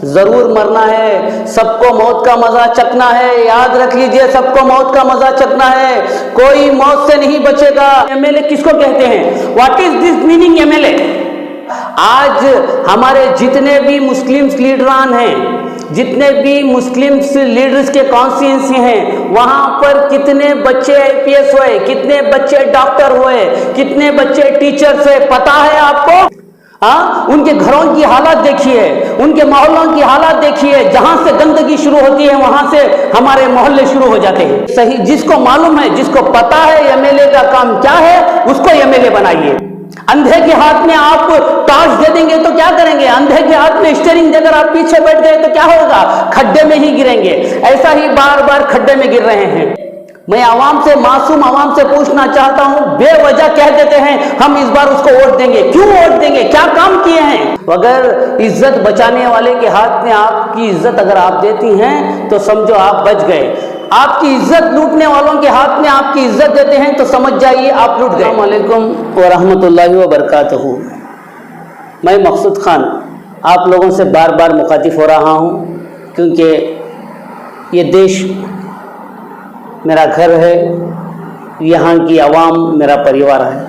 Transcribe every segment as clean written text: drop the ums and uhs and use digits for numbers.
जरूर मरना है, सबको मौत का मजा चखना है। याद रख लीजिए, सबको मौत का मजा चखना है, कोई मौत से नहीं बचेगा। एमएलए किसको कहते हैं? What is this meaning MLA? आज हमारे जितने भी मुस्लिम लीडरान हैं, जितने भी मुस्लिम लीडर्स के कॉन्स्टिट्यूंसी हैं, वहां पर कितने बच्चे आईपीएस हुए, कितने बच्चे डॉक्टर हुए, कितने बच्चे टीचर्स हुए, पता है आपको? हाँ, उनके घरों की हालत देखिए, उनके मोहल्लों की हालत देखिए। जहां से गंदगी शुरू होती है वहां से हमारे मोहल्ले शुरू हो जाते हैं। सही, जिसको मालूम है, जिसको पता है एमएलए का काम क्या है, उसको एमएलए बनाइए। अंधे के हाथ में आप टॉर्च दे देंगे तो क्या करेंगे? अंधे के हाथ में स्टीयरिंग देकर आप पीछे बैठ गए तो क्या होगा? खड्डे में ही गिरेंगे। ऐसा ही बार बार खड्डे में गिर रहे हैं। मैं आवाम से, मासूम आवाम से पूछना चाहता हूं, बेवजह कह देते हैं हम इस बार उसको वोट देंगे। क्यों वोट देंगे? क्या काम किए हैं? अगर इज्जत बचाने वाले के हाथ में आपकी इज्जत अगर आप देती हैं तो समझो आप बच गए। आपकी इज्जत लूटने वालों के हाथ में आपकी इज्जत देते हैं तो समझ जाइए आप लूट गए। अस्सलाम वालेकुम व रहमतुल्लाहि व बरकातहू। मैं मकसूद खान आप लोगों से बार बार मुखातिब हो रहा हूं, क्योंकि ये देश मेरा घर है, यहाँ की आवाम मेरा परिवार है।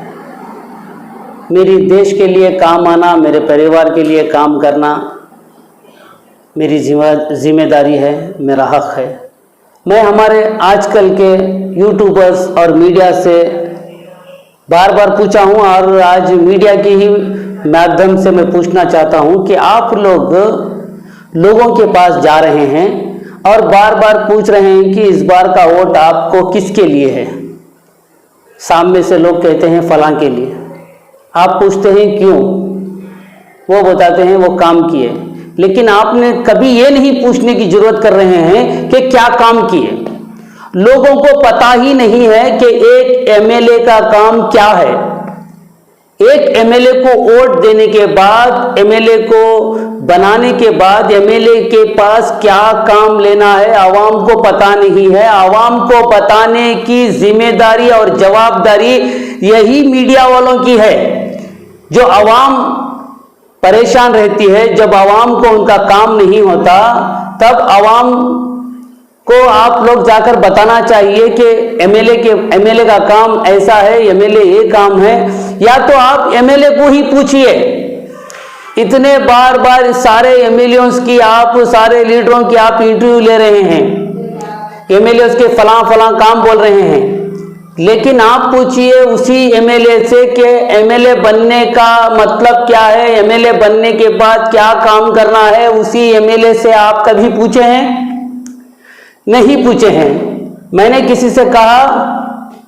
मेरी देश के लिए काम आना, मेरे परिवार के लिए काम करना मेरी जिम्मेदारी है, मेरा हक है। मैं हमारे आजकल के यूट्यूबर्स और मीडिया से बार बार पूछा हूँ, और आज मीडिया के ही माध्यम से मैं पूछना चाहता हूँ कि आप लोगों के पास जा रहे हैं और बार बार पूछ रहे हैं कि इस बार का वोट आपको किसके लिए है। सामने से लोग कहते हैं फलां के लिए। आप पूछते हैं क्यों? वो बताते हैं वो काम किए। लेकिन आपने कभी ये नहीं पूछने की जरूरत कर रहे हैं कि क्या काम किए। लोगों को पता ही नहीं है कि एक एमएलए का काम क्या है। एक एमएलए को वोट देने के बाद, एमएलए को बनाने के बाद एमएलए के पास क्या काम लेना है, आवाम को पता नहीं है। आवाम को बताने की जिम्मेदारी और जवाबदारी यही मीडिया वालों की है। जो आवाम परेशान रहती है, जब आवाम को उनका काम नहीं होता, तब आवाम को आप लोग जाकर बताना चाहिए कि एमएलए का काम ऐसा है, एमएलए ये काम है। या तो आप एमएलए को ही पूछिए। इतने बार बार सारे एमएलए की, आप सारे लीडरों की आप इंटरव्यू ले रहे हैं, एमएलए के फलां फलां काम बोल रहे हैं, लेकिन आप पूछिए उसी एमएलए से कि एमएलए बनने का मतलब क्या है, एमएलए बनने के बाद क्या काम करना है। उसी एमएलए से आप कभी पूछे हैं? नहीं पूछे हैं। मैंने किसी से कहा,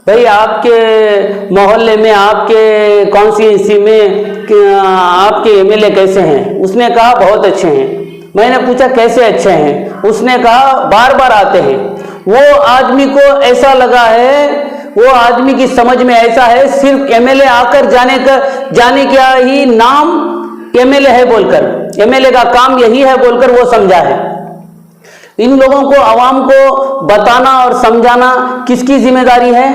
भाई आपके मोहल्ले में, आपके कॉन्स्टिट्यूंसी में आपके एमएलए कैसे हैं? उसने कहा बहुत अच्छे हैं। मैंने पूछा कैसे अच्छे हैं? उसने कहा बार बार आते हैं। वो आदमी को ऐसा लगा है, वो आदमी की समझ में ऐसा है, सिर्फ एमएलए आकर जाने का ही नाम एमएलए है बोलकर, एमएलए का काम यही है बोलकर वो समझा है। इन लोगों को, आवाम को बताना और समझाना किसकी जिम्मेदारी है?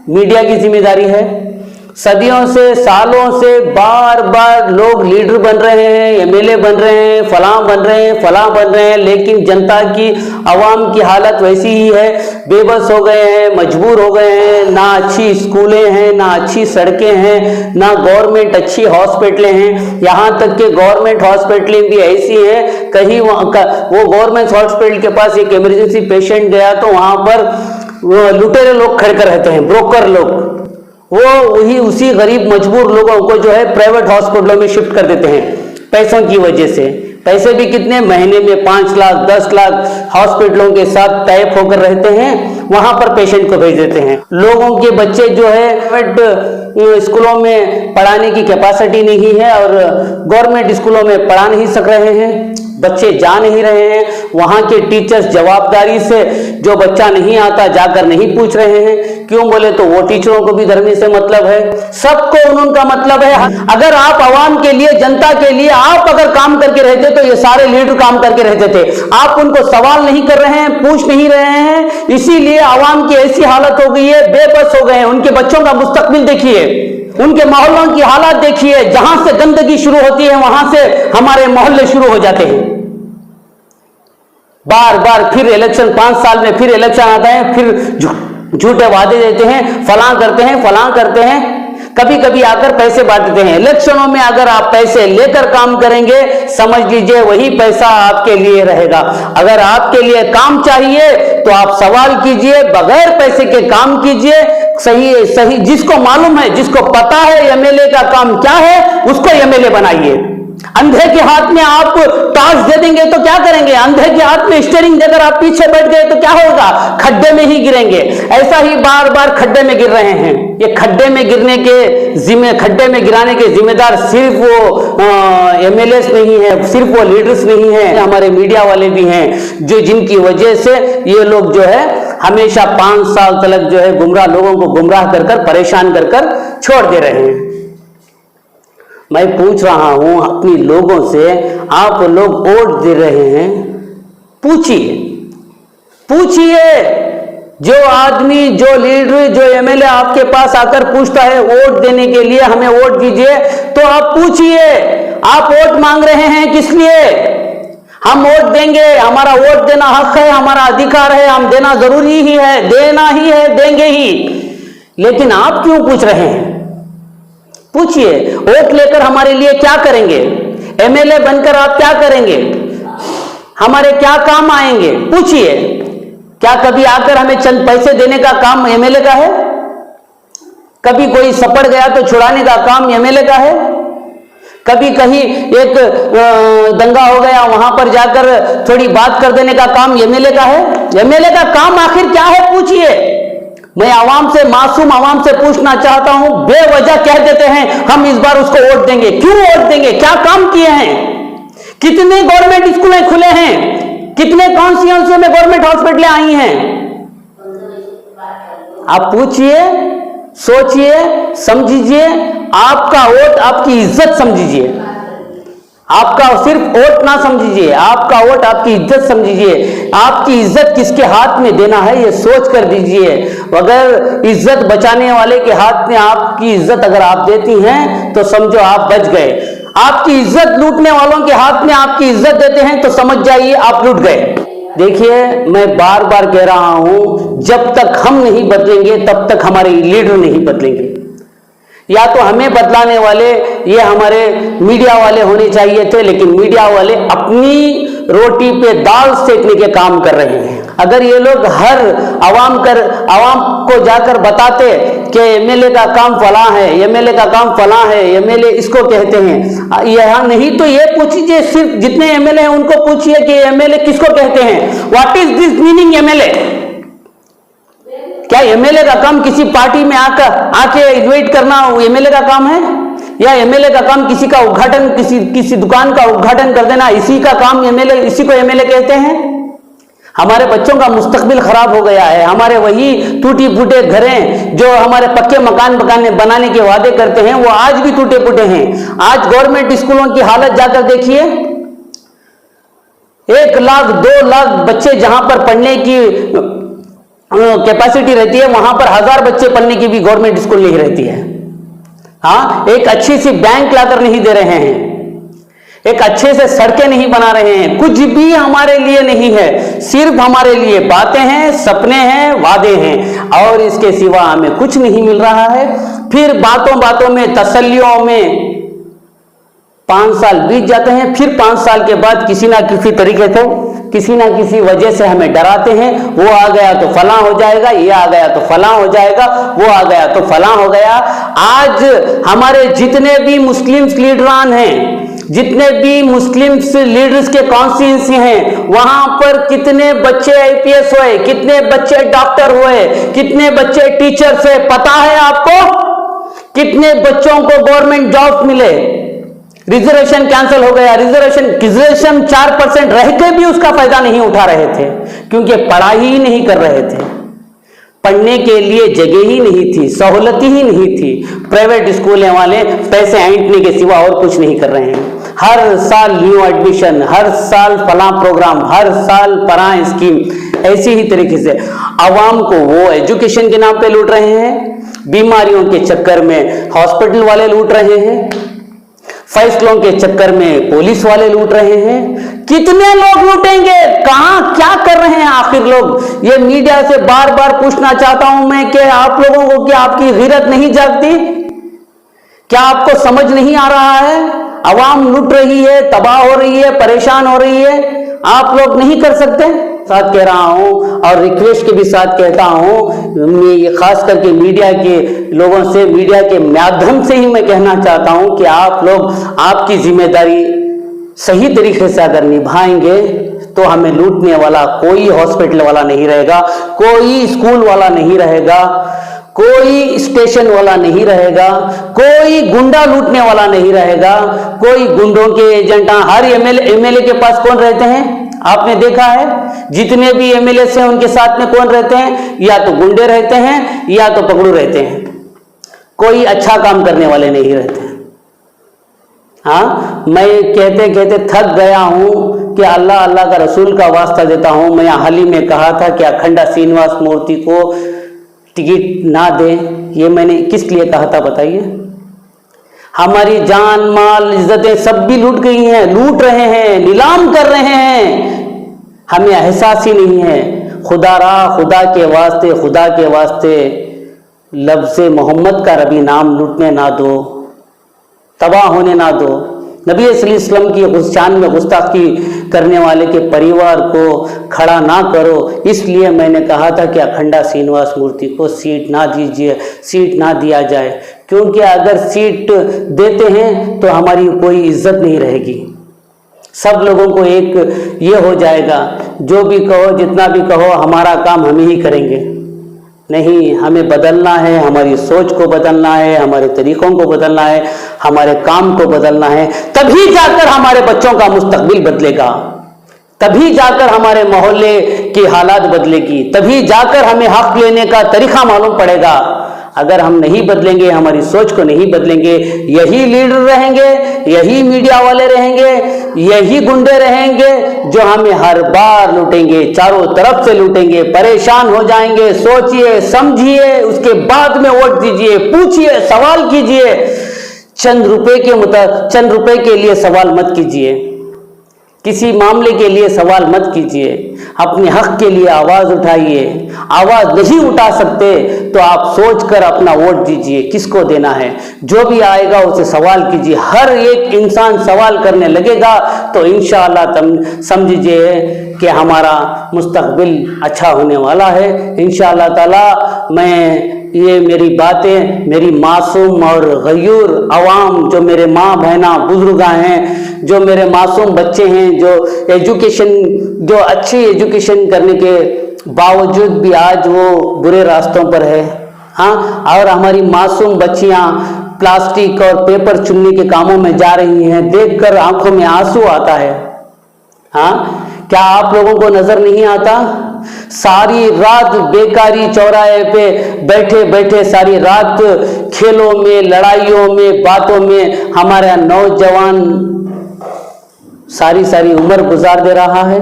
मीडिया की जिम्मेदारी है। सदियों से, सालों से बार बार लोग लीडर बन रहे हैं, एमएलए बन रहे हैं, फलां बन रहे हैं, फलां बन रहे हैं, लेकिन जनता की, आवाम की हालत वैसी ही है। बेबस हो गए हैं, मजबूर हो गए हैं। ना अच्छी स्कूलें हैं, ना अच्छी सड़कें हैं, ना गवर्नमेंट अच्छी हॉस्पिटलें हैं। यहाँ तक कि गवर्नमेंट हॉस्पिटलें भी ऐसी हैं, कहीं वो गवर्नमेंट हॉस्पिटल के पास एक इमरजेंसी पेशेंट गया तो वहाँ पर लुटेरे लोग खड़े कर रहते हैं, ब्रोकर लोग। वही उसी गरीब मजबूर लोगों को जो है प्राइवेट हॉस्पिटलों में शिफ्ट कर देते हैं पैसों की वजह से। पैसे भी कितने, महीने में 5 लाख 10 लाख हॉस्पिटलों के साथ टाइप होकर रहते हैं, वहां पर पेशेंट को भेज देते हैं। लोगों के बच्चे जो है प्राइवेट स्कूलों में पढ़ाने की कैपेसिटी नहीं है और गवर्नमेंट स्कूलों में पढ़ा नहीं सक रहे हैं, बच्चे जा नहीं रहे हैं। वहां के टीचर्स जवाबदारी से जो बच्चा नहीं आता जाकर नहीं पूछ रहे हैं। क्यों बोले तो वो टीचरों को भी धरने से मतलब है, सबको उनका मतलब है। अगर आप आवाम के लिए, जनता के लिए आप अगर काम करके रहते तो ये सारे लीडर काम करके रहते थे। आप उनको सवाल नहीं कर रहे हैं, पूछ नहीं रहे हैं, इसीलिए आवाम की ऐसी हालत हो गई है, बेबस हो गए हैं। उनके बच्चों का मुस्तकबिल देखिए, उनके मोहल्लों की हालत देखिए। जहां से गंदगी शुरू होती है वहां से हमारे मोहल्ले शुरू हो जाते हैं। बार बार फिर इलेक्शन, 5 साल में फिर इलेक्शन आता है, फिर झूठे वादे देते हैं, फलां करते हैं, कभी कभी आकर पैसे बांट देते हैं। इलेक्शनों में अगर आप पैसे लेकर काम करेंगे, समझ लीजिए वही पैसा आपके लिए रहेगा। अगर आपके लिए काम चाहिए तो आप सवाल कीजिए, बगैर पैसे के काम कीजिए। सही जिसको मालूम है, जिसको पता है एमएलए का काम क्या है, उसको एमएलए बनाइए। अंधे के हाथ में आप टास्क दे देंगे तो क्या करेंगे? अंधे के हाथ में स्टीयरिंग देकर आप पीछे बैठ गए तो क्या होगा? खड्डे में ही गिरेंगे। ऐसा ही बार बार खड्डे में गिर रहे हैं। ये खड्डे में गिराने के जिम्मेदार सिर्फ वो एमएलए नहीं है, सिर्फ वो लीडर्स नहीं है, हमारे मीडिया वाले भी हैं, जो जिनकी वजह से ये लोग जो है हमेशा 5 साल तक जो है लोगों को गुमराह कर परेशान कर छोड़ दे रहे हैं। मैं पूछ रहा हूं अपनी लोगों से, आप लोग वोट दे रहे हैं, पूछिए जो आदमी, जो लीडर, जो एमएलए आपके पास आकर पूछता है वोट देने के लिए, हमें वोट दीजिए, तो आप पूछिए आप वोट मांग रहे हैं किस लिए? हम वोट देंगे, हमारा वोट देना हक है, हमारा अधिकार है, हम देना जरूरी ही है, देना ही है, देंगे ही। लेकिन आप क्यों पूछ रहे हैं? पूछिए, वोट लेकर हमारे लिए क्या करेंगे? एमएलए बनकर आप क्या करेंगे? हमारे क्या काम आएंगे? पूछिए। क्या कभी आकर हमें चंद पैसे देने का काम एमएलए का है? कभी कोई सपड़ गया तो छुड़ाने का काम एमएलए का है? कभी कहीं एक दंगा हो गया, वहां पर जाकर थोड़ी बात कर देने का काम एमएलए का है? एमएलए का काम आखिर क्या है? पूछिए। मैं आवाम से, मासूम आवाम से पूछना चाहता हूं, बेवजह कह देते हैं हम इस बार उसको वोट देंगे। क्यों वोट देंगे? क्या काम किए हैं? कितने गवर्नमेंट स्कूलें खुले हैं? कितने कॉन्स्टिट्यूएंसी में गवर्नमेंट हॉस्पिटलें आई हैं? आप पूछिए, सोचिए, समझिए। आपका वोट आपकी इज्जत समझिए। आपका सिर्फ वोट ना समझिए, आपका वोट आपकी इज्जत समझिए। आपकी इज्जत किसके हाथ में देना है ये सोच कर दीजिए। अगर इज्जत बचाने वाले के हाथ में आपकी इज्जत अगर आप देती हैं तो समझो आप बच गए। आपकी इज्जत लूटने वालों के हाथ में आपकी इज्जत देते हैं तो समझ जाइए आप लूट गए। देखिए, मैं बार बार कह रहा हूं, जब तक हम नहीं बदलेंगे तब तक हमारे लीडर नहीं बदलेंगे। या तो हमें बदलाने वाले ये हमारे मीडिया वाले होने चाहिए थे, लेकिन मीडिया वाले अपनी रोटी पे दाल सेकने के काम कर रहे हैं। अगर ये लोग हर आवाम को जाकर बताते कि एमएलए का काम फलां है, एमएलए का काम फलां है, एमएलए इसको कहते हैं, यहां नहीं तो ये पूछिए, सिर्फ जितने एमएलए हैं उनको पूछिए कि एमएलए किसको कहते हैं। What is this meaning MLA? क्या एमएलए का काम किसी पार्टी में आके इन्वाइट करना एमएलए का काम है? या एमएलए का काम किसी का उद्घाटन, किसी दुकान का उद्घाटन कर देना, इसी का काम एमएलए, इसी को एमएलए कहते हैं? हमारे बच्चों का मुस्तकबिल खराब हो गया है। हमारे वही टूटी फूटे घरें जो हमारे पक्के मकान बनाने के वादे करते हैं, वो आज भी टूटे फूटे हैं। आज गवर्नमेंट स्कूलों की हालत जाकर देखिए। 1 लाख 2 लाख बच्चे जहां पर पढ़ने की कैपेसिटी रहती है, वहां पर 1000 बच्चे पढ़ने की भी गवर्नमेंट स्कूल नहीं रहती है। हाँ, एक अच्छी सी बैंक लाकर नहीं दे रहे हैं, एक अच्छे से सड़कें नहीं बना रहे हैं, कुछ भी हमारे लिए नहीं है। सिर्फ हमारे लिए बातें हैं, सपने हैं, वादे हैं, और इसके सिवा हमें कुछ नहीं मिल रहा है। फिर बातों में, तसल्लियों में 5 साल बीत जाते हैं। फिर 5 साल के बाद किसी ना किसी तरीके से, किसी ना किसी वजह से हमें डराते हैं। वो आ गया तो फलां हो जाएगा, ये आ गया तो फलां हो जाएगा, वो आ गया तो फलां हो गया। आज हमारे जितने भी मुस्लिम्स लीडरान हैं, जितने भी मुस्लिम्स लीडर्स के कॉन्स्टिट्यूएंसी हैं, वहां पर कितने बच्चे आईपीएस हुए, कितने बच्चे डॉक्टर हुए, कितने बच्चे टीचर्स हुए, पता है आपको? कितने बच्चों को गवर्नमेंट जॉब मिले? रिजर्वेशन कैंसिल हो गया। रिजर्वेशन 4% रह के भी उसका फायदा नहीं उठा रहे थे, क्योंकि पढ़ाई ही नहीं कर रहे थे। पढ़ने के लिए जगह ही नहीं थी, सहूलत ही नहीं थी। प्राइवेट स्कूल वाले पैसे ऐंठने के सिवा और कुछ नहीं कर रहे हैं। हर साल न्यू एडमिशन, हर साल फलां प्रोग्राम, हर साल फलां स्कीम, ऐसी ही तरीके से आवाम को वो एजुकेशन के नाम पे लूट रहे हैं, बीमारियों के चक्कर में हॉस्पिटल वाले लूट रहे हैं, फैसलों के चक्कर में पुलिस वाले लूट रहे हैं। कितने लोग लूटेंगे, कहां क्या कर रहे हैं आखिर लोग? ये मीडिया से बार बार पूछना चाहता हूं मैं कि आप लोगों को क्या आपकी गैरत नहीं जागती? क्या आपको समझ नहीं आ रहा है? अवाम लूट रही है, तबाह हो रही है, परेशान हो रही है, आप लोग नहीं कर सकते? साथ कह रहा हूं और रिक्वेस्ट के भी साथ कहता हूं, मैं ये खास करके मीडिया के लोगों से, मीडिया के माध्यम से ही मैं कहना चाहता हूं कि आप लोग आपकी जिम्मेदारी सही तरीके से अगर निभाएंगे तो हमें लूटने वाला कोई हॉस्पिटल वाला नहीं रहेगा, कोई स्कूल वाला नहीं रहेगा, कोई स्टेशन वाला नहीं रहेगा, कोई गुंडा लूटने वाला नहीं रहेगा, कोई गुंडों के एजेंट। हर एमएलए के पास कौन रहते हैं? आपने देखा है जितने भी एमएलए हैं उनके साथ में कौन रहते हैं? या तो गुंडे रहते हैं या तो पगड़ू रहते हैं, कोई अच्छा काम करने वाले नहीं रहते। हाँ, मैं कहते कहते थक गया हूं कि अल्लाह अल्लाह का रसूल का वास्ता देता हूं। मैं हाल ही में कहा था कि अखंडा श्रीनिवास मूर्ति को टिकट ना दें, ये मैंने किस लिए कहा था बताइए? हमारी जान माल इज्जतें सब भी लूट गई हैं, लूट रहे हैं, नीलाम कर रहे हैं, हमें एहसास ही नहीं है। खुदा के वास्ते लफ्ज़े मोहम्मद का रबी नाम लूटने ना दो, तबाह होने ना दो। नबी सल्लल्लाहु अलैहि वसल्लम की शान में गुस्ताखी करने वाले के परिवार को खड़ा ना करो। इसलिए मैंने कहा था कि अखंडा श्रीनिवास मूर्ति को सीट ना दीजिए, सीट ना दिया जाए, क्योंकि अगर सीट देते हैं तो हमारी कोई इज्जत नहीं रहेगी। सब लोगों को एक ये हो जाएगा, जो भी कहो जितना भी कहो हमारा काम हम ही करेंगे। नहीं, हमें बदलना है, हमारी सोच को बदलना है, हमारे तरीकों को बदलना है, हमारे काम को बदलना है, तभी जाकर हमारे बच्चों का मुस्तकबिल बदलेगा, तभी जाकर हमारे मोहल्ले की हालात बदलेगी, तभी जाकर हमें हक लेने का तरीका मालूम पड़ेगा। अगर हम नहीं बदलेंगे, हमारी सोच को नहीं बदलेंगे, यही लीडर रहेंगे, यही मीडिया वाले रहेंगे, यही गुंडे रहेंगे जो हमें हर बार लूटेंगे, चारों तरफ से लूटेंगे, परेशान हो जाएंगे। सोचिए, समझिए, उसके बाद में वोट दीजिए, पूछिए, सवाल कीजिए। चंद रुपए के लिए सवाल मत कीजिए, किसी मामले के लिए सवाल मत कीजिए, अपने हक के लिए आवाज उठाइए। आवाज नहीं उठा सकते तो आप सोचकर अपना वोट दीजिए, किसको देना है, जो भी आएगा उसे सवाल कीजिए। हर एक इंसान सवाल करने लगेगा तो इंशाअल्लाह तुम समझिए कि हमारा मुस्तकबिल अच्छा होने वाला है इंशाअल्लाह ताला। मैं ये मेरी बातें मेरी मासूम और गयूर अवाम, जो मेरे माँ बहना बुजुर्ग हैं, जो मेरे मासूम बच्चे हैं, जो अच्छी एजुकेशन करने के बावजूद भी आज वो बुरे रास्तों पर है। हाँ, और हमारी मासूम बच्चियाँ प्लास्टिक और पेपर चुनने के कामों में जा रही हैं, देखकर आंखों में आंसू आता है। हाँ, क्या आप लोगों को नजर नहीं आता? सारी रात बेकारी चौराहे पे बैठे बैठे सारी रात खेलों में, लड़ाइयों में, बातों में हमारा नौजवान सारी उम्र गुजार दे रहा है।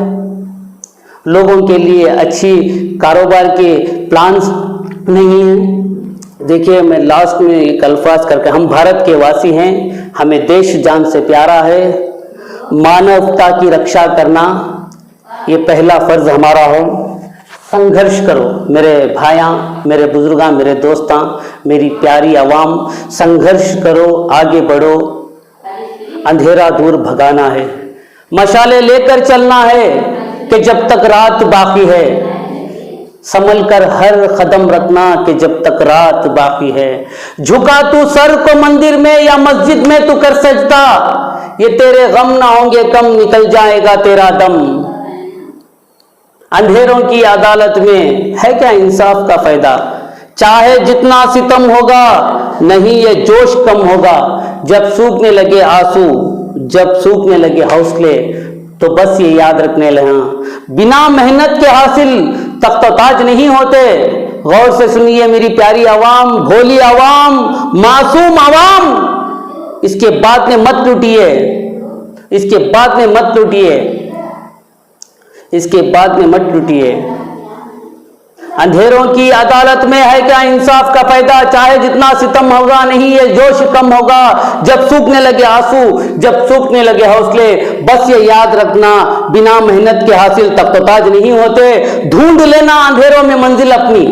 लोगों के लिए अच्छी कारोबार के प्लान्स नहीं है। देखिए, मैं लास्ट में एक अल्फाज करके, हम भारत के वासी हैं, हमें देश जान से प्यारा है, मानवता की रक्षा करना ये पहला फर्ज हमारा हो। संघर्ष करो मेरे भाइयां, मेरे बुजुर्गां, मेरे दोस्तां, मेरी प्यारी आवाम, संघर्ष करो, आगे बढ़ो, अंधेरा दूर भगाना है, मशाले लेकर चलना है कि जब तक रात बाकी है, संभल कर हर कदम रखना कि जब तक रात बाकी है। झुका तू सर को मंदिर में या मस्जिद में तू कर सजदा, ये तेरे गम ना होंगे कम, निकल जाएगा तेरा दम। अंधेरों की अदालत में है क्या इंसाफ का फायदा? चाहे जितना सितम होगा, नहीं ये जोश कम होगा। जब सूखने लगे आंसू, जब सूखने लगे हौसले, तो बस ये याद रखने लगा, बिना मेहनत के हासिल तख्त ताज नहीं होते। गौर से सुनिए मेरी प्यारी आवाम, भोली आवाम, मासूम आवाम, इसके बाद में मत लूटिए, इसके बाद में मत लूटिए, इसके बाद में मत लूटिए। अंधेरों की अदालत में है क्या इंसाफ का फायदा? चाहे जितना सितम होगा नहीं ये जोश कम होगा। जब सूखने लगे आंसू, जब सूखने लगे हौसले, बस ये याद रखना बिना मेहनत के हासिल तख्तोताज नहीं होते। ढूंढ लेना अंधेरों में मंजिल अपनी,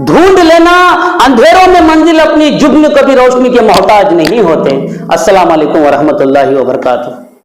ढूंढ लेना अंधेरों में मंजिल अपनी, जुग्न कभी रोशनी के मोहताज नहीं होते। अस्सलाम वालेकुम वरहमतुल्लाहि वबरकातुहू।